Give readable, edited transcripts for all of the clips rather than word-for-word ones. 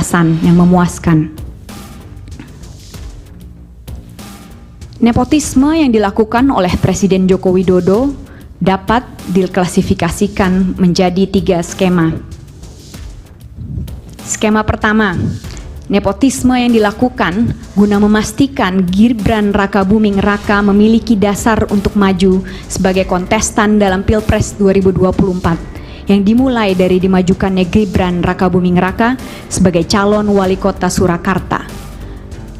kepuasan yang memuaskan. Nepotisme yang dilakukan oleh Presiden Joko Widodo dapat diklasifikasikan menjadi 3 skema. Skema pertama, nepotisme yang dilakukan guna memastikan Gibran Rakabuming Raka memiliki dasar untuk maju sebagai kontestan dalam Pilpres 2024 yang dimulai dari dimajukannya Gibran Rakabuming Raka sebagai calon wali kota Surakarta.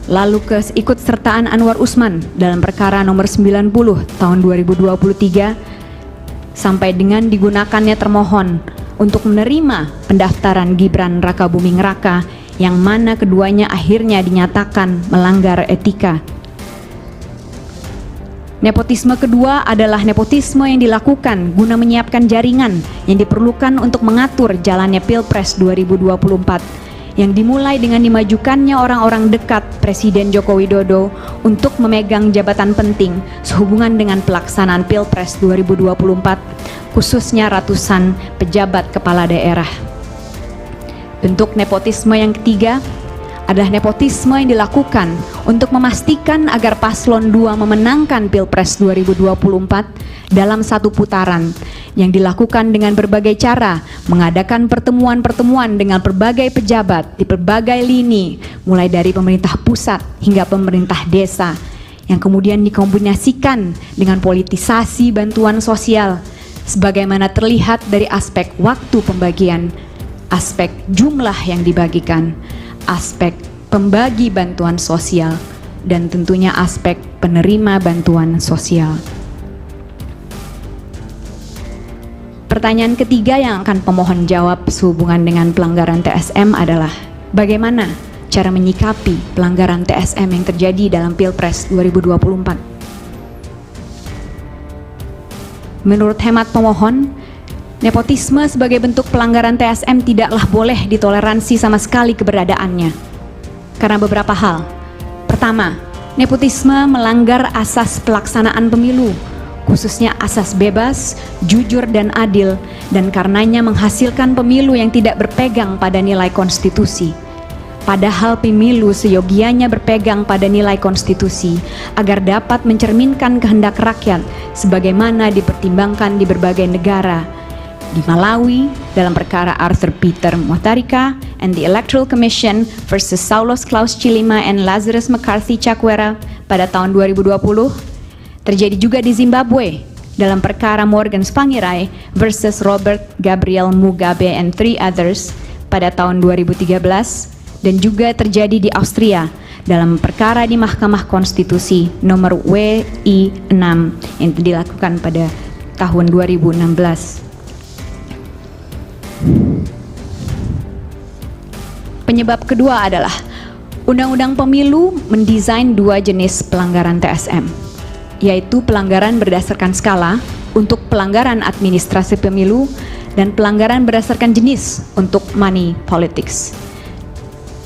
Lalu keikutsertaan Anwar Usman dalam perkara nomor 90 tahun 2023 sampai dengan digunakannya termohon untuk menerima pendaftaran Gibran Rakabuming Raka yang mana keduanya akhirnya dinyatakan melanggar etika. Nepotisme kedua adalah nepotisme yang dilakukan guna menyiapkan jaringan yang diperlukan untuk mengatur jalannya Pilpres 2024 yang dimulai dengan dimajukannya orang-orang dekat Presiden Joko Widodo untuk memegang jabatan penting sehubungan dengan pelaksanaan Pilpres 2024, khususnya ratusan pejabat kepala daerah. Bentuk nepotisme yang ketiga adalah nepotisme yang dilakukan untuk memastikan agar paslon 2 memenangkan Pilpres 2024 dalam satu putaran yang dilakukan dengan berbagai cara, mengadakan pertemuan-pertemuan dengan berbagai pejabat di berbagai lini, mulai dari pemerintah pusat hingga pemerintah desa, yang kemudian dikombinasikan dengan politisasi bantuan sosial, sebagaimana terlihat dari aspek waktu pembagian, aspek jumlah yang dibagikan, aspek pembagi bantuan sosial, dan tentunya aspek penerima bantuan sosial. Pertanyaan ketiga yang akan pemohon jawab sehubungan dengan pelanggaran TSM adalah bagaimana cara menyikapi pelanggaran TSM yang terjadi dalam Pilpres 2024. Menurut hemat pemohon, nepotisme sebagai bentuk pelanggaran TSM tidaklah boleh ditoleransi sama sekali keberadaannya karena beberapa hal. Pertama, nepotisme melanggar asas pelaksanaan pemilu, khususnya asas bebas, jujur dan adil, dan karenanya menghasilkan pemilu yang tidak berpegang pada nilai konstitusi. Padahal pemilu seyogianya berpegang pada nilai konstitusi agar dapat mencerminkan kehendak rakyat sebagaimana dipertimbangkan di berbagai negara. Di Malawi dalam perkara Arthur Peter Mutharika and the Electoral Commission versus Saulos Klaus Chilima and Lazarus McCarthy Chakwera pada tahun 2020, terjadi juga di Zimbabwe dalam perkara Morgan Tsvangirai versus Robert Gabriel Mugabe and 3 others pada tahun 2013, dan juga terjadi di Austria dalam perkara di Mahkamah Konstitusi nomor WI 6 yang dilakukan pada tahun 2016. Penyebab kedua adalah Undang-Undang Pemilu mendesain 2 jenis pelanggaran TSM, yaitu pelanggaran berdasarkan skala untuk pelanggaran administrasi pemilu dan pelanggaran berdasarkan jenis untuk money politics.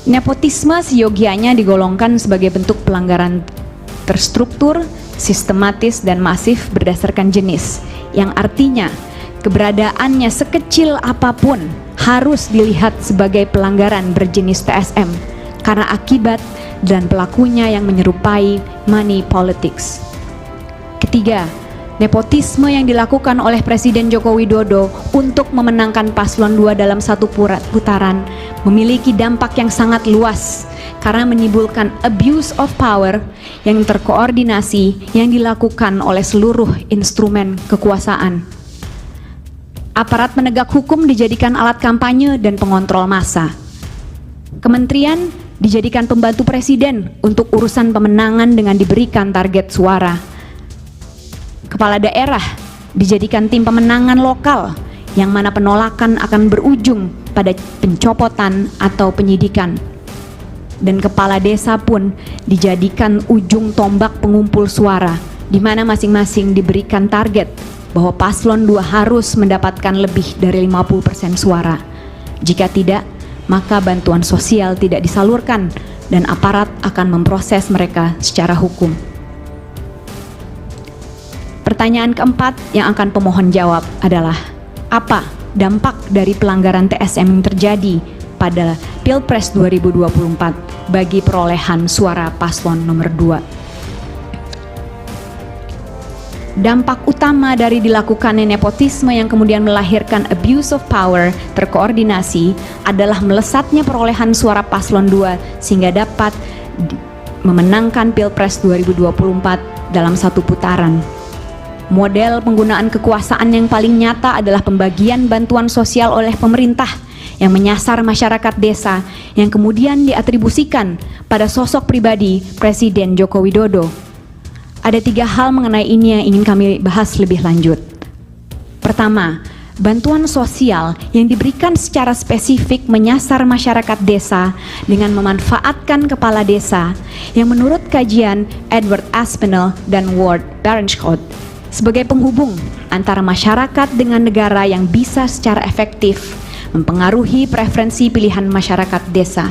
Nepotisme seyogianya digolongkan sebagai bentuk pelanggaran terstruktur, sistematis, dan masif berdasarkan jenis, yang artinya keberadaannya sekecil apapun harus dilihat sebagai pelanggaran berjenis TSM karena akibat dan pelakunya yang menyerupai money politics. Ketiga, nepotisme yang dilakukan oleh Presiden Joko Widodo untuk memenangkan paslon 2 dalam satu putaran memiliki dampak yang sangat luas karena menimbulkan abuse of power yang terkoordinasi yang dilakukan oleh seluruh instrumen kekuasaan. Aparat penegak hukum dijadikan alat kampanye dan pengontrol massa. Kementerian dijadikan pembantu presiden untuk urusan pemenangan dengan diberikan target suara. Kepala daerah dijadikan tim pemenangan lokal yang mana penolakan akan berujung pada pencopotan atau penyidikan. Dan kepala desa pun dijadikan ujung tombak pengumpul suara, di mana masing-masing diberikan target bahwa paslon 2 harus mendapatkan lebih dari 50% suara. Jika tidak, maka bantuan sosial tidak disalurkan dan aparat akan memproses mereka secara hukum. Pertanyaan keempat yang akan pemohon jawab adalah apa dampak dari pelanggaran TSM yang terjadi pada Pilpres 2024 bagi perolehan suara paslon nomor 2. Dampak utama dari dilakukannya nepotisme yang kemudian melahirkan abuse of power terkoordinasi adalah melesatnya perolehan suara paslon 2 sehingga dapat memenangkan Pilpres 2024 dalam satu putaran. Model penggunaan kekuasaan yang paling nyata adalah pembagian bantuan sosial oleh pemerintah yang menyasar masyarakat desa yang kemudian diatribusikan pada sosok pribadi Presiden Joko Widodo. Ada 3 hal mengenai ini yang ingin kami bahas lebih lanjut. Pertama, bantuan sosial yang diberikan secara spesifik menyasar masyarakat desa dengan memanfaatkan kepala desa yang menurut kajian Edward Aspinall dan Ward Berenschot sebagai penghubung antara masyarakat dengan negara yang bisa secara efektif mempengaruhi preferensi pilihan masyarakat desa.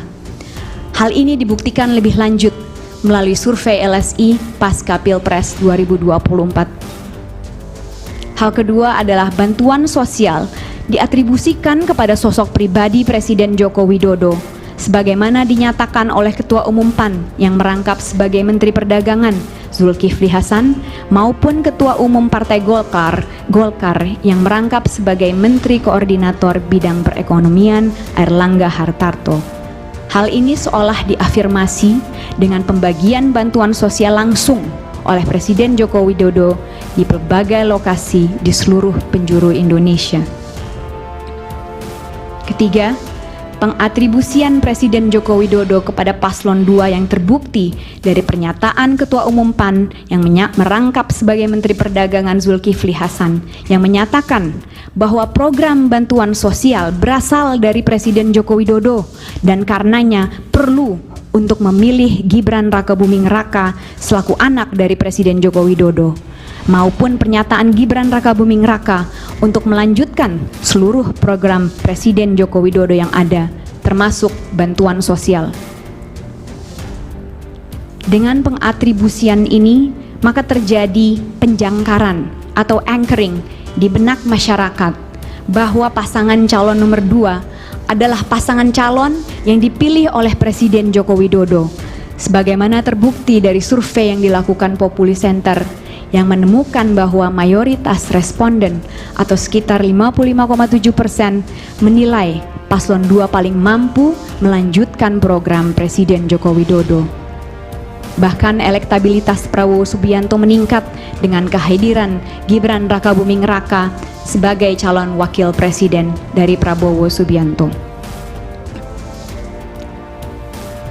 Hal ini dibuktikan lebih lanjut melalui survei LSI pasca Pilpres 2024. Hal kedua adalah bantuan sosial diatribusikan kepada sosok pribadi Presiden Joko Widodo, sebagaimana dinyatakan oleh Ketua Umum PAN yang merangkap sebagai Menteri Perdagangan Zulkifli Hasan maupun Ketua Umum Partai Golkar yang merangkap sebagai Menteri Koordinator Bidang Perekonomian Airlangga Hartarto. Hal ini seolah diafirmasi dengan pembagian bantuan sosial langsung oleh Presiden Joko Widodo di berbagai lokasi di seluruh penjuru Indonesia. Ketiga, pengatribusian Presiden Joko Widodo kepada paslon 2 yang terbukti dari pernyataan Ketua Umum PAN yang merangkap sebagai Menteri Perdagangan Zulkifli Hasan yang menyatakan bahwa program bantuan sosial berasal dari Presiden Joko Widodo dan karenanya perlu untuk memilih Gibran Rakabuming Raka selaku anak dari Presiden Joko Widodo, maupun pernyataan Gibran Rakabuming Raka untuk melanjutkan seluruh program Presiden Joko Widodo yang ada, termasuk bantuan sosial. Dengan pengatribusian ini, maka terjadi penjangkaran atau anchoring di benak masyarakat bahwa pasangan calon nomor 2 adalah pasangan calon yang dipilih oleh Presiden Joko Widodo, sebagaimana terbukti dari survei yang dilakukan Populi Center yang menemukan bahwa mayoritas responden atau sekitar 55,7% menilai paslon 2 paling mampu melanjutkan program Presiden Joko Widodo. Bahkan elektabilitas Prabowo Subianto meningkat dengan kehadiran Gibran Rakabuming Raka sebagai calon wakil presiden dari Prabowo Subianto.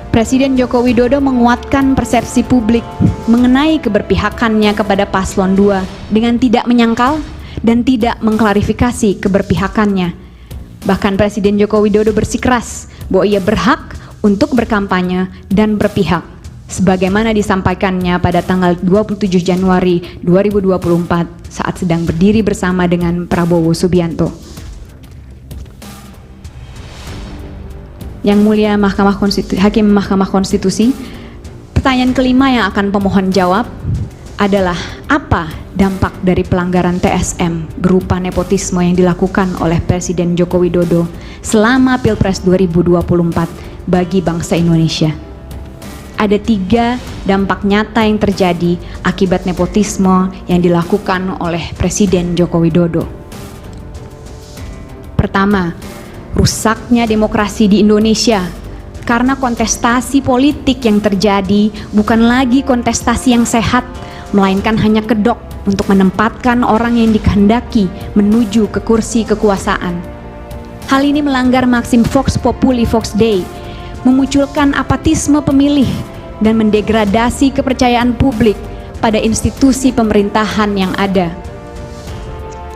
Presiden Joko Widodo menguatkan persepsi publik mengenai keberpihakannya kepada paslon 2 dengan tidak menyangkal dan tidak mengklarifikasi keberpihakannya. Bahkan Presiden Joko Widodo bersikeras bahwa ia berhak untuk berkampanye dan berpihak, sebagaimana disampaikannya pada tanggal 27 Januari 2024 saat sedang berdiri bersama dengan Prabowo Subianto. Yang Mulia Hakim Mahkamah Konstitusi, pertanyaan kelima yang akan pemohon jawab adalah apa dampak dari pelanggaran TSM berupa nepotisme yang dilakukan oleh Presiden Joko Widodo selama Pilpres 2024 bagi bangsa Indonesia. Ada 3 dampak nyata yang terjadi akibat nepotisme yang dilakukan oleh Presiden Joko Widodo. Pertama, rusaknya demokrasi di Indonesia karena kontestasi politik yang terjadi bukan lagi kontestasi yang sehat, melainkan hanya kedok untuk menempatkan orang yang dikehendaki menuju ke kursi kekuasaan. Hal ini melanggar maksim Vox Populi Vox Dei, memunculkan apatisme pemilih dan mendegradasi kepercayaan publik pada institusi pemerintahan yang ada.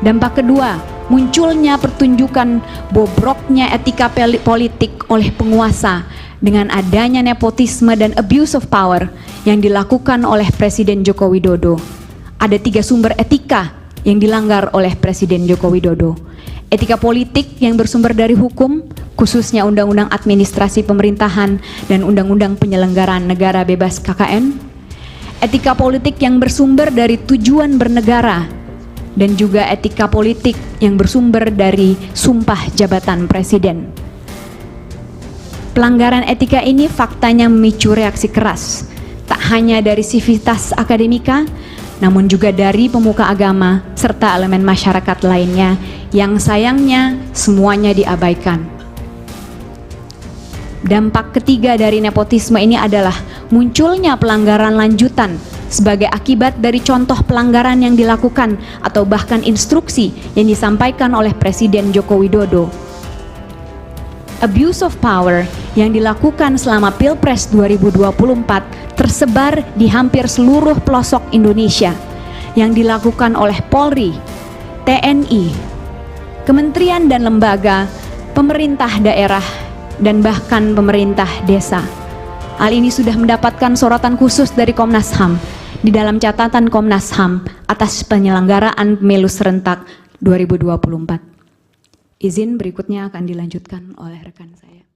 Dampak kedua, munculnya pertunjukan bobroknya etika politik oleh penguasa dengan adanya nepotisme dan abuse of power yang dilakukan oleh Presiden Joko Widodo. Ada 3 sumber etika yang dilanggar oleh Presiden Joko Widodo. Etika politik yang bersumber dari hukum, khususnya Undang-Undang Administrasi Pemerintahan dan Undang-Undang Penyelenggaraan Negara Bebas KKN. Etika politik yang bersumber dari tujuan bernegara, dan juga etika politik yang bersumber dari sumpah jabatan presiden. Pelanggaran etika ini faktanya memicu reaksi keras, tak hanya dari sivitas akademika, namun juga dari pemuka agama serta elemen masyarakat lainnya yang sayangnya semuanya diabaikan. Dampak ketiga dari nepotisme ini adalah munculnya pelanggaran lanjutan sebagai akibat dari contoh pelanggaran yang dilakukan atau bahkan instruksi yang disampaikan oleh Presiden Joko Widodo. Abuse of power yang dilakukan selama Pilpres 2024 tersebar di hampir seluruh pelosok Indonesia, yang dilakukan oleh Polri, TNI, kementerian dan lembaga, pemerintah daerah, dan bahkan pemerintah desa. Hal ini sudah mendapatkan sorotan khusus dari Komnas HAM di dalam catatan Komnas HAM atas penyelenggaraan pemilu serentak 2024. Izin berikutnya akan dilanjutkan oleh rekan saya.